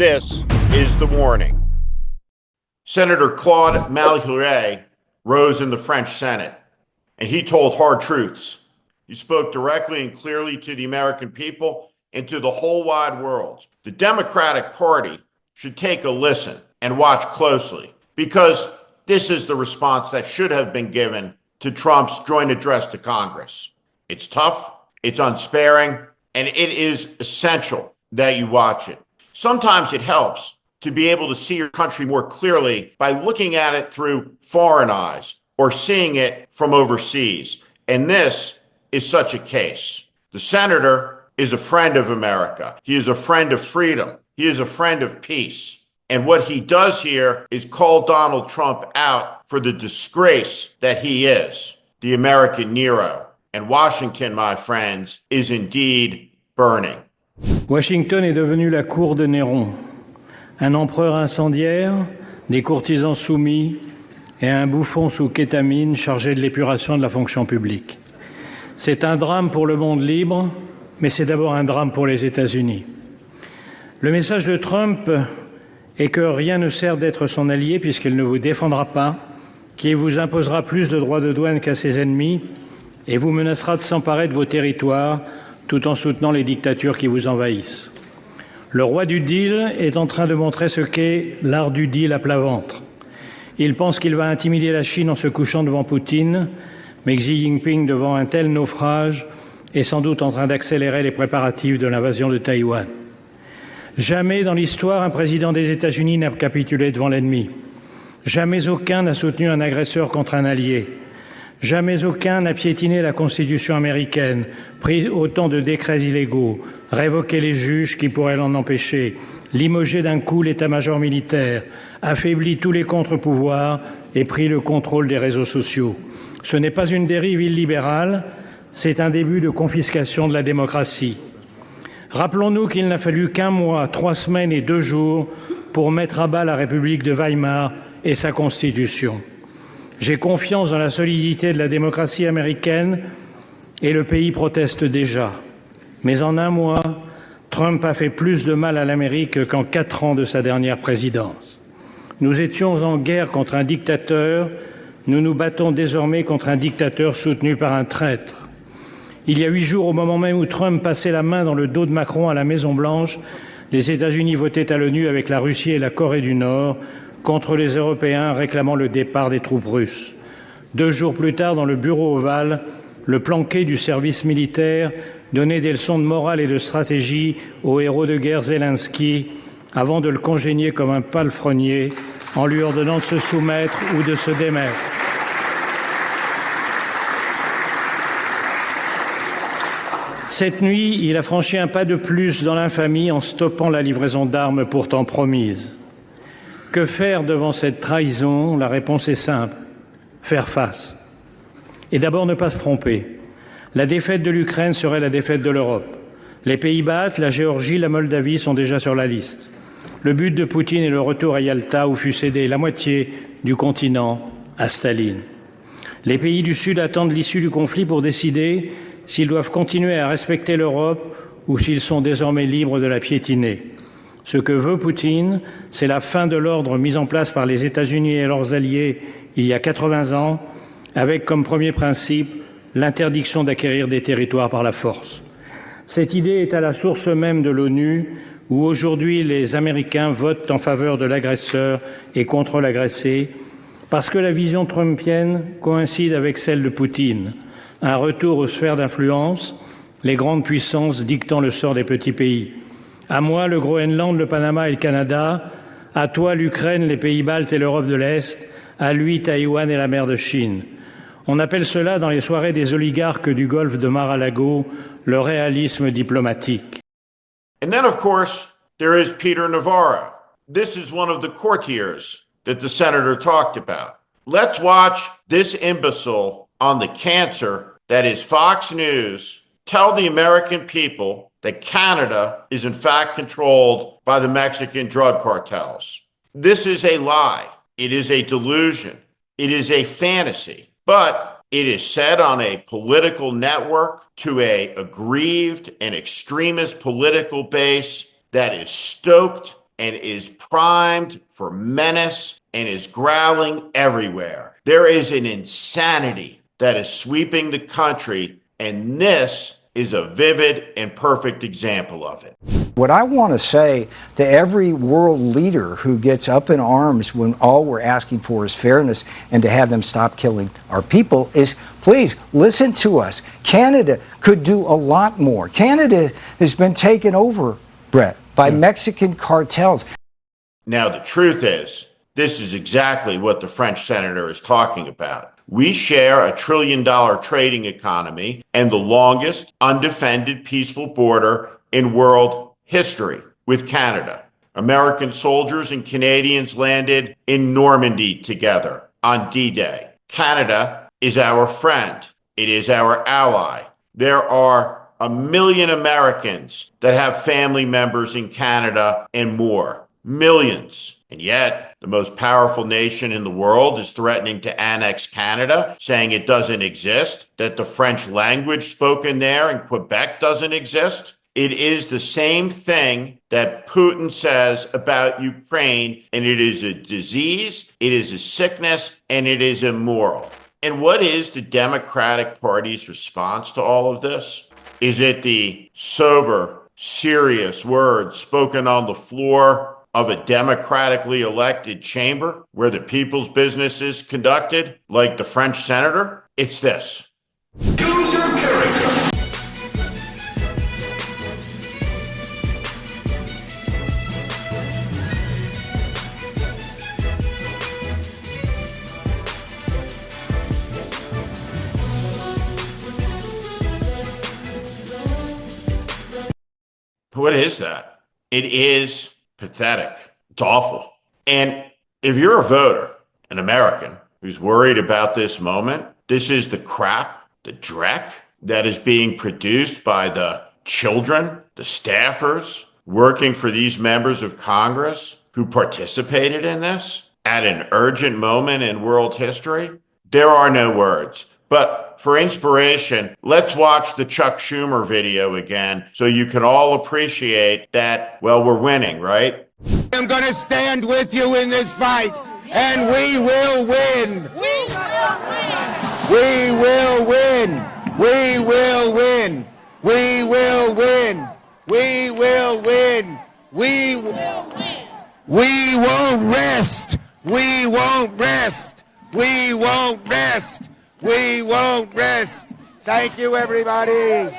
This is The Warning. Senator Claude Malhuret rose in the French Senate, and he told hard truths. He spoke directly and clearly to the American people and to the whole wide world. The Democratic Party should take a listen and watch closely, because this is the response that should have been given to Trump's joint address to Congress. It's tough, it's unsparing, and it is essential that you watch it. Sometimes it helps to be able to see your country more clearly by looking at it through foreign eyes or seeing it from overseas. And this is such a case. The senator is a friend of America. He is a friend of freedom. He is a friend of peace. And what he does here is call Donald Trump out for the disgrace that he is, the American Nero. And Washington, my friends, is indeed burning. Washington est devenu la cour de Néron, un empereur incendiaire, des courtisans soumis et un bouffon sous kétamine chargé de l'épuration de la fonction publique. C'est un drame pour le monde libre, mais c'est d'abord un drame pour les États-Unis. Le message de Trump est que rien ne sert d'être son allié puisqu'il ne vous défendra pas, qu'il vous imposera plus de droits de douane qu'à ses ennemis et vous menacera de s'emparer de vos territoires tout en soutenant les dictatures qui vous envahissent. Le roi du deal est en train de montrer ce qu'est l'art du deal à plat ventre. Il pense qu'il va intimider la Chine en se couchant devant Poutine, mais Xi Jinping, devant un tel naufrage, est sans doute en train d'accélérer les préparatifs de l'invasion de Taïwan. Jamais dans l'histoire, un président des États-Unis n'a capitulé devant l'ennemi. Jamais aucun n'a soutenu un agresseur contre un allié. Jamais aucun n'a piétiné la Constitution américaine, pris autant de décrets illégaux, révoqué les juges qui pourraient l'en empêcher, limogé d'un coup l'état-major militaire, affaibli tous les contre-pouvoirs et pris le contrôle des réseaux sociaux. Ce n'est pas une dérive illibérale, c'est un début de confiscation de la démocratie. Rappelons-nous qu'il n'a fallu qu'1 mois, 3 semaines et 2 jours pour mettre à bas la République de Weimar et sa Constitution. J'ai confiance dans la solidité de la démocratie américaine et le pays proteste déjà. Mais en 1 mois, Trump a fait plus de mal à l'Amérique qu'en 4 ans de sa dernière présidence. Nous étions en guerre contre un dictateur, nous nous battons désormais contre un dictateur soutenu par un traître. Il y a 8 jours, au moment même où Trump passait la main dans le dos de Macron à la Maison-Blanche, les États-Unis votaient à l'ONU avec la Russie et la Corée du Nord contre les Européens réclamant le départ des troupes russes. 2 jours plus tard, dans le bureau ovale, le planqué du service militaire donnait des leçons de morale et de stratégie au héros de guerre Zelensky avant de le congédier comme un palefrenier en lui ordonnant de se soumettre ou de se démettre. Cette nuit, il a franchi un pas de plus dans l'infamie en stoppant la livraison d'armes pourtant promise. Que faire devant cette trahison? La réponse est simple. Faire face. Et d'abord ne pas se tromper. La défaite de l'Ukraine serait la défaite de l'Europe. Les pays baltes, la Géorgie, la Moldavie sont déjà sur la liste. Le but de Poutine est le retour à Yalta où fut cédé la moitié du continent à Staline. Les pays du Sud attendent l'issue du conflit pour décider s'ils doivent continuer à respecter l'Europe ou s'ils sont désormais libres de la piétiner. Ce que veut Poutine, c'est la fin de l'ordre mis en place par les États-Unis et leurs alliés il y a 80 ans, avec comme premier principe l'interdiction d'acquérir des territoires par la force. Cette idée est à la source même de l'ONU, où aujourd'hui les Américains votent en faveur de l'agresseur et contre l'agressé, parce que la vision trumpienne coïncide avec celle de Poutine. Un retour aux sphères d'influence, les grandes puissances dictant le sort des petits pays. À moi, le Groenland, le Panama et le Canada. À toi, l'Ukraine, les pays baltes et l'Europe de l'Est. À lui, Taïwan et la mer de Chine. On appelle cela, dans les soirées des oligarques du golfe de Mar-a-Lago, le réalisme diplomatique. And then, of course, there is Peter Navarro. This is one of the courtiers that the senator talked about. Let's watch this imbecile on the cancer that is Fox News tell the American people that Canada is in fact controlled by the Mexican drug cartels. This is a lie. It is a delusion. It is a fantasy. But it is said on a political network to a aggrieved and extremist political base that is stoked and is primed for menace and is growling everywhere. There is an insanity that is sweeping the country, and this is a vivid and perfect example of it. What I want to say to every world leader who gets up in arms when all we're asking for is fairness and to have them stop killing our people is, please listen to us. Canada could do a lot more. Canada has been taken over, Brett, by Mexican cartels. Now, the truth is, this is exactly what the French senator is talking about. We share $1 trillion trading economy and the longest undefended peaceful border in world history with Canada. American soldiers and Canadians landed in Normandy together on D-Day. Canada is our friend. It is our ally. There are 1 million Americans that have family members in Canada and more. Millions. And yet, the most powerful nation in the world is threatening to annex Canada, saying it doesn't exist, that the French language spoken there in Quebec doesn't exist. It is the same thing that Putin says about Ukraine, and it is a disease, it is a sickness, and it is immoral. And what is the Democratic Party's response to all of this? Is it the sober, serious words spoken on the floor of a democratically elected chamber where the people's business is conducted, like the French senator? It's this. Choose your character. What is that? It is pathetic. It's awful. And if you're a voter, an American, who's worried about this moment, this is the crap, the dreck that is being produced by the children, the staffers working for these members of Congress who participated in this at an urgent moment in world history. There are no words. But for inspiration, let's watch the Chuck Schumer video again so you can all appreciate that, well, we're winning, right? I'm going to stand with you in this fight, and we will win. We will win. We will win. We will win. We will win. We will win. We won't rest. We won't rest. We won't rest. We won't rest. Thank you, everybody.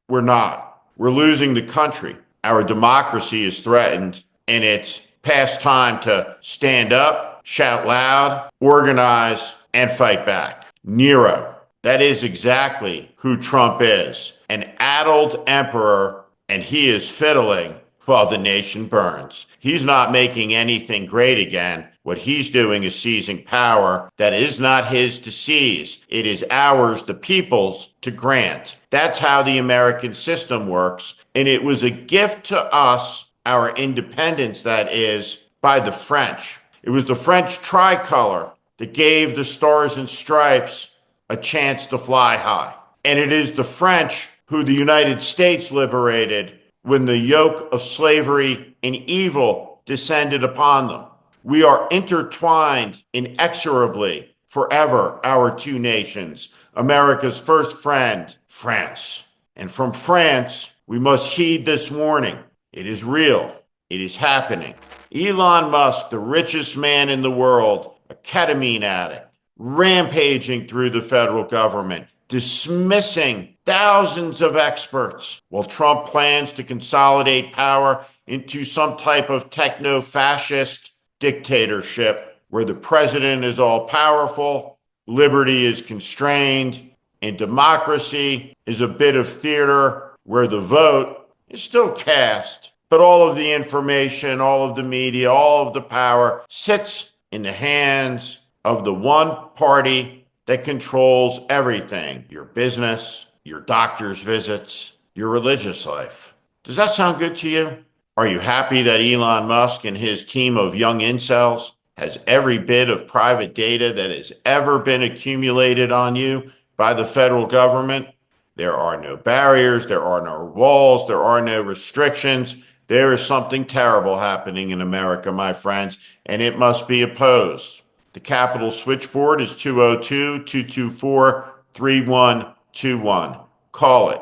We're not. We're losing the country. Our democracy is threatened, and it's past time to stand up, shout loud, organize, and fight back. Nero. That is exactly who Trump is. An addled emperor, and he is fiddling while the nation burns. He's not making anything great again. What he's doing is seizing power that is not his to seize. It is ours, the people's, to grant. That's how the American system works. And it was a gift to us, our independence, that is, by the French. It was the French tricolor that gave the stars and stripes a chance to fly high. And it is the French who the United States liberated when the yoke of slavery and evil descended upon them. We are intertwined inexorably forever, our two nations, America's first friend, France. And from France, we must heed this warning. It is real. It is happening. Elon Musk, the richest man in the world, a ketamine addict, rampaging through the federal government, dismissing thousands of experts, while Trump plans to consolidate power into some type of techno-fascist dictatorship where the president is all powerful, liberty is constrained, and democracy is a bit of theater where the vote is still cast, but all of the information, all of the media, all of the power sits in the hands of the one party that controls everything: your business, your doctor's visits, your religious life. Does that sound good to you? Are you happy that Elon Musk and his team of young incels has every bit of private data that has ever been accumulated on you by the federal government? There are no barriers, there are no walls, there are no restrictions. There is something terrible happening in America, my friends, and it must be opposed. The Capitol switchboard is 202-224-3121. Call it.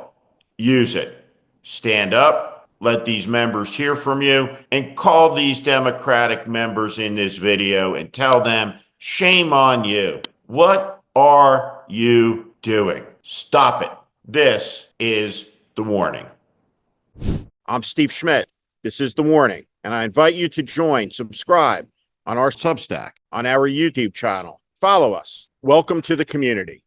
Use it. Stand up. Let these members hear from you, and call these Democratic members in this video and tell them, shame on you. What are you doing? Stop it. This is The Warning. I'm Steve Schmidt. This is The Warning, and I invite you to subscribe on our Substack, on our YouTube channel. Follow us. Welcome to the community.